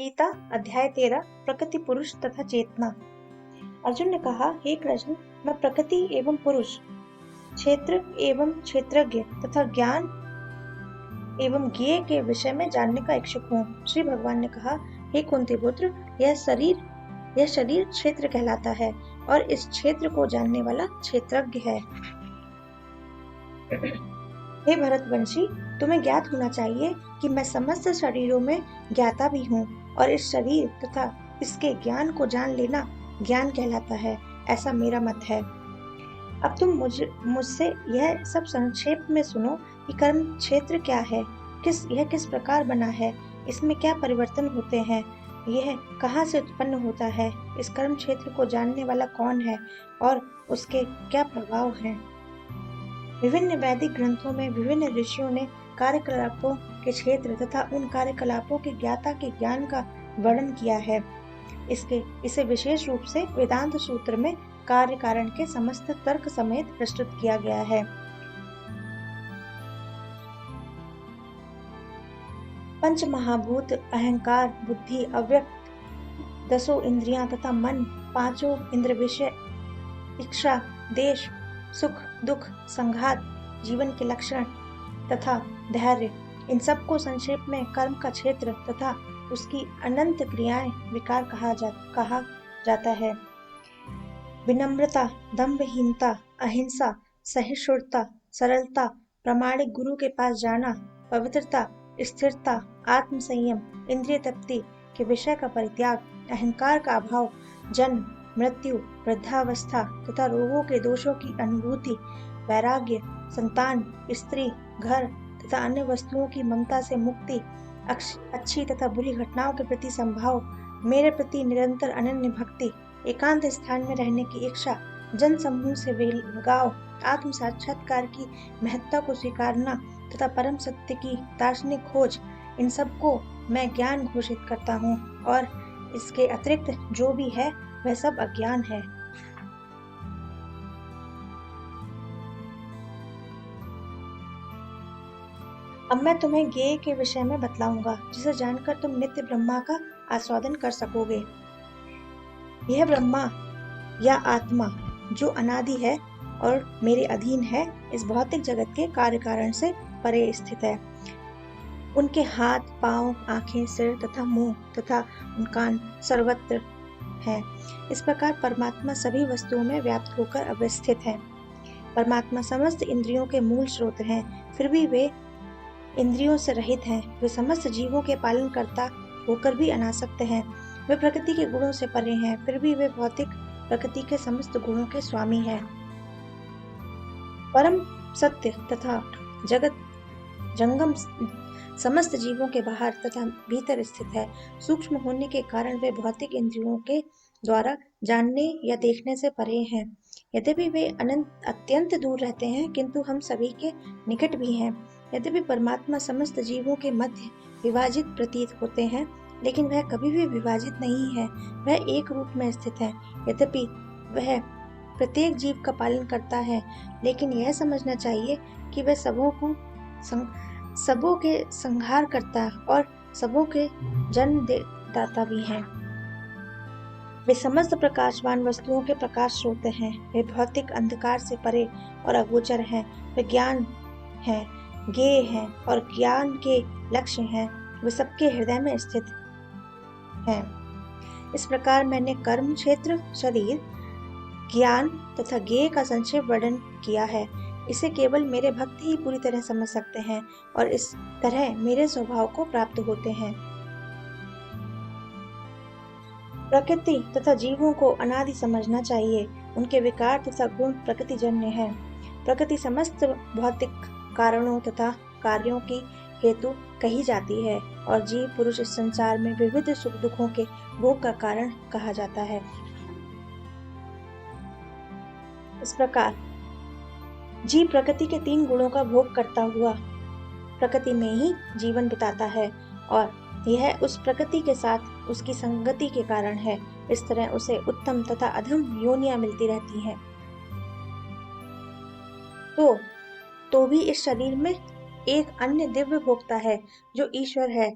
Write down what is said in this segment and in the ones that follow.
गीता अध्याय 13 प्रकृति पुरुष तथा चेतना। अर्जुन ने कहा, हे कृष्ण, मैं प्रकृति एवं पुरुष, क्षेत्र एवं क्षेत्रज्ञ तथा ज्ञान एवं ज्ञेय के विषय में जानने का इच्छुक हूँ। श्री भगवान ने कहा, हे कुंती पुत्र, यह शरीर क्षेत्र कहलाता है और इस क्षेत्र को जानने वाला क्षेत्रज्ञ है। हे भरतवंशी, तुम्हें ज्ञात होना चाहिए कि मैं समस्त शरीरों में ज्ञाता भी हूँ और इस शरीर तथा इसके ज्ञान को जान लेना ज्ञान कहलाता है, ऐसा मेरा मत है। अब तुम मुझसे यह सब संक्षेप में सुनो कि कर्म क्षेत्र क्या है, यह किस प्रकार बना है, इसमें क्या परिवर्तन होते हैं, यह कहाँ से उत्पन्न होता है, इस कर्म क्षेत्र को जानने वाला कौन है और उसके क्या प्रभाव हैं। विभिन्न वैदिक ग्रंथों में विभिन्न ऋषियों ने कार्यकलापों के क्षेत्र तथा उन कार्यकलापों के ज्ञाता के ज्ञान का वर्णन किया है। इसे विशेष रूप से वेदांत सूत्र में कार्य कारण के समस्त तर्क समेत प्रस्तुत किया गया है। पंच महाभूत, अहंकार, बुद्धि, अव्यक्त, 10 इंद्रियां तथा मन, 5 इंद्र विषय, इच्छा, देश, सुख, दुख, संघात, जीवन के लक्षण तथा धैर्य, इन सब को संक्षेप में कर्म का क्षेत्र तथा उसकी अनंत क्रियाएं विकार कहा जाता है। विनम्रता, दंभहीनता, अहिंसा, सहिष्णुता, सरलता, प्रामाणिक गुरु के पास जाना, पवित्रता, स्थिरता, आत्म संयम, इंद्रिय तृप्ति के विषय का परित्याग, अहंकार का अभाव, जन्म, मृत्यु, वृद्धावस्था तथा रोगों के दोषों की अनुभूति, वैराग्य, संतान, स्त्री, घर तथा अन्य वस्तुओं की ममता से मुक्ति, अच्छी तथा बुरी घटनाओं के प्रति संभाव, मेरे प्रति निरंतर अनन्य भक्ति, एकांत स्थान में रहने की इच्छा, जन समूह से लगाव, आत्म साक्षात्कार की महत्ता को स्वीकारना तथा परम सत्य की दार्शनिक खोज, इन सब को मैं ज्ञान घोषित करता हूँ और इसके अतिरिक्त जो भी है वह सब अज्ञान है। अब मैं तुम्हें ज्ञेय के विषय में बतलाऊंगा, जिसे जानकर तुम नित्य ब्रह्मा का आस्वादन कर सकोगे। यह ब्रह्मा या आत्मा जो अनादि है और मेरे अधीन है, इस भौतिक जगत के कार्य कारण से परे स्थित है। उनके हाथ, पांव, आंखें, सिर तथा मुंह तथा कान सर्वत्र है। इस प्रकार परमात्मा सभी वस्तुओं में व्याप्त होकर अवस्थित है। परमात्मा समस्त इंद्रियों के मूल स्रोत हैं, फिर भी वे इंद्रियों से रहित हैं। वे समस्त जीवों के पालन करता होकर भी अनासक्त हैं। वे प्रकृति के गुणों से परे हैं, फिर भी वे भौतिक प्रकृति के समस्त गुणों के स्वामी हैं। परम सत्य तथा जगत जंगम समस्त जीवों के बाहर तथा भीतर स्थित है। सूक्ष्म होने के कारण वे भौतिक इंद्रियों के द्वारा जानने या देखने से परे हैं। यद्यपि वे अत्यंत दूर रहते हैं, किंतु हम सभी के निकट भी हैं। यद्यपि परमात्मा समस्त जीवों के मध्य विभाजित प्रतीत होते हैं, लेकिन वह कभी भी विभाजित नहीं है। वह एक रूप में स्थित है। यद्यपि वह प्रत्येक जीव का पालन करता है, लेकिन यह समझना चाहिए कि वह सबों के संहार करता और सबों के जन्म दाता भी हैं। वे समस्त प्रकाशवान वस्तुओं के प्रकाश स्रोत हैं। वे भौतिक अंधकार से परे और अगोचर हैं। वे ज्ञान हैं, ज्ञेय हैं और ज्ञान के लक्ष्य हैं। वे सबके हृदय में स्थित हैं। इस प्रकार मैंने कर्म क्षेत्र, शरीर, ज्ञान तथा ज्ञेय का संक्षेप वर्णन किया है। इसे केवल मेरे भक्त ही पूरी तरह समझ सकते हैं और इस तरह मेरे स्वभाव को प्राप्त होते हैं। प्रकृति तथा जीवों को अनादि समझना चाहिए। उनके विकार तथा गुण प्रकृतिजन्य हैं। प्रकृति समस्त भौतिक कारणों तथा कार्यों की हेतु कही जाती है और जीव पुरुष इस संसार में विविध सुख दुखों के भोग का कारण कहा जाता है। इस प्रकार जीव प्रकृति के 3 गुणों का भोग करता हुआ प्रकृति में ही जीवन बिताता है और यह उस प्रकृति के साथ उसकी संगति के कारण है। इस तरह उसे उत्तम तथा अधम योनियां मिलती रहती हैं। तो भी इस शरीर में एक अन्य दिव्य भोक्ता है जो ईश्वर है।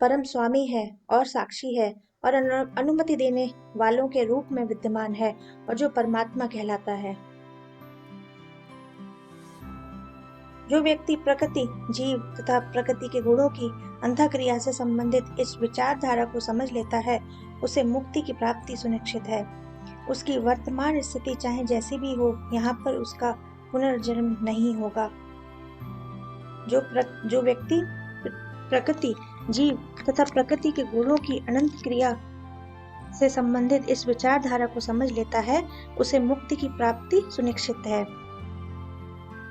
परम स्वामी है और साक्षी है और अनुमति देने वालों के रूप में विद्यमान है और जो परमात्मा कहलाता है। जो व्यक्ति प्रकृति, जीव तथा प्रकृति के गुणों की अंतःक्रिया से संबंधित इस विचारधारा को समझ लेता है, उसे मुक्ति की प्राप्ति सुनिश्चित है। उसकी वर्तमान स्थिति चाहे जैसी भी हो, यहाँ पर उसका पुनर्जन्म नहीं होगा। जो व्यक्ति प्रकृति, जीव तथा प्रकृति के गुणों की अनंत क्रिया से संबंधित इस विचारधारा को समझ लेता है, उसे मुक्ति की प्राप्ति सुनिश्चित है।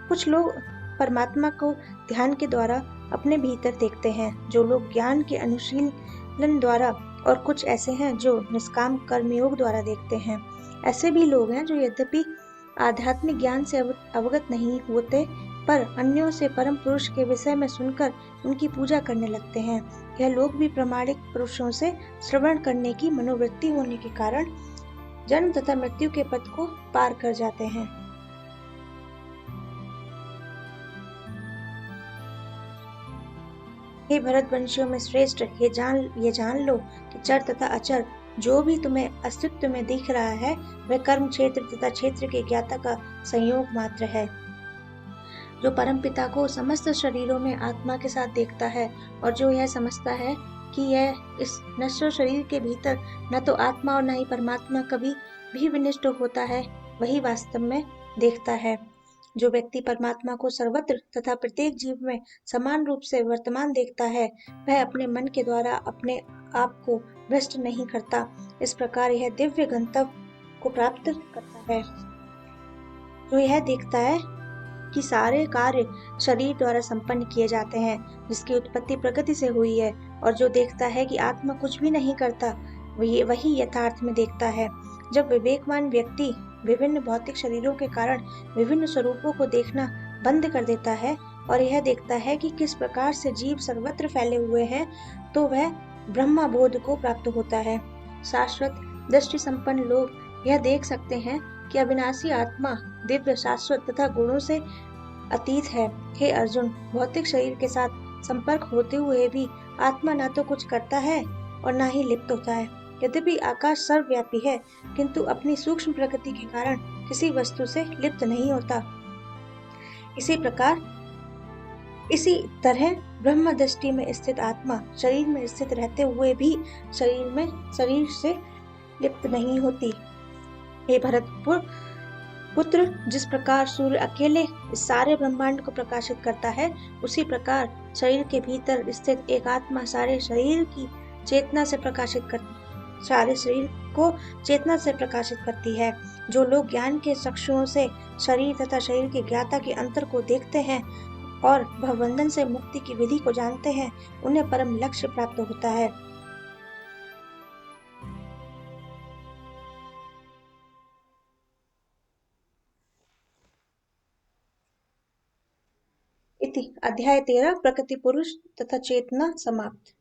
कुछ लोग परमात्मा को ध्यान के द्वारा अपने भीतर देखते हैं, जो लोग ज्ञान के अनुशीलन द्वारा, और कुछ ऐसे हैं जो निष्काम कर्मयोग द्वारा देखते हैं। ऐसे भी लोग हैं जो यद्यपि आध्यात्मिक ज्ञान से अवगत नहीं होते, पर अन्यों से परम पुरुष के विषय में सुनकर उनकी पूजा करने लगते हैं। यह लोग भी प्रामाणिक पुरुषों से श्रवण करने की मनोवृत्ति होने के कारण जन्म तथा मृत्यु के पथ को पार कर जाते हैं। हे भरतवंशियों में श्रेष्ठ, ये जान लो कि चर तथा अचर जो भी तुम्हें अस्तित्व में दिख रहा है, वह कर्म क्षेत्र तथा क्षेत्र के ज्ञाता का संयोग मात्र है। जो परमपिता को समस्त शरीरों में आत्मा के साथ देखता है और जो यह समझता है कि यह इस नश्वर शरीर के भीतर न तो आत्मा और न ही परमात्मा कभी भी विनिष्ट होता है, वही वास्तव में देखता है। जो व्यक्ति परमात्मा को सर्वत्र तथा प्रत्येक जीव में समान रूप से वर्तमान देखता है, वह अपने मन के द्वारा अपने आप को भ्रष्ट नहीं करता। इस प्रकार यह दिव्य गंतव्य को प्राप्त करता है। जो यह देखता है कि सारे कार्य शरीर द्वारा संपन्न किए जाते हैं, जिसकी उत्पत्ति प्रकृति से हुई है, और जो देखता है कि आत्मा कुछ भी नहीं करता, वही यथार्थ में देखता है। जब विवेकवान व्यक्ति विभिन्न भौतिक शरीरों के कारण विभिन्न स्वरूपों को देखना बंद कर देता है और यह देखता है कि किस प्रकार से जीव सर्वत्र फैले हुए हैं, तो वह ब्रह्मबोध को प्राप्त होता है। शाश्वत दृष्टि संपन्न लोग यह देख सकते हैं कि अविनाशी आत्मा दिव्य, शाश्वत तथा गुणों से अतीत है। हे अर्जुन, भौतिक शरीर के साथ संपर्क होते हुए भी आत्मा न तो कुछ करता है और न ही लिप्त होता है। यद्यपि आकाश सर्वव्यापी है, किंतु अपनी सूक्ष्म प्रकृति के कारण किसी वस्तु से लिप्त नहीं होता। इसी तरह ब्रह्म दृष्टि में स्थित आत्मा शरीर में स्थित रहते हुए भी शरीर से लिप्त नहीं होती। हे भरतपुत्र, जिस प्रकार सूर्य अकेले इस सारे ब्रह्मांड को प्रकाशित करता है, उसी प्रकार शरीर के भीतर स्थित एक आत्मा सारे शरीर को चेतना से प्रकाशित करती है। जो लोग ज्ञान के चक्षुओं से शरीर तथा शरीर के ज्ञाता के अंतर को देखते हैं और भवबंधन से मुक्ति की विधि को जानते हैं, उन्हें परम लक्ष्य प्राप्त होता है। इति अध्याय 13 प्रकृति पुरुष तथा चेतना समाप्त।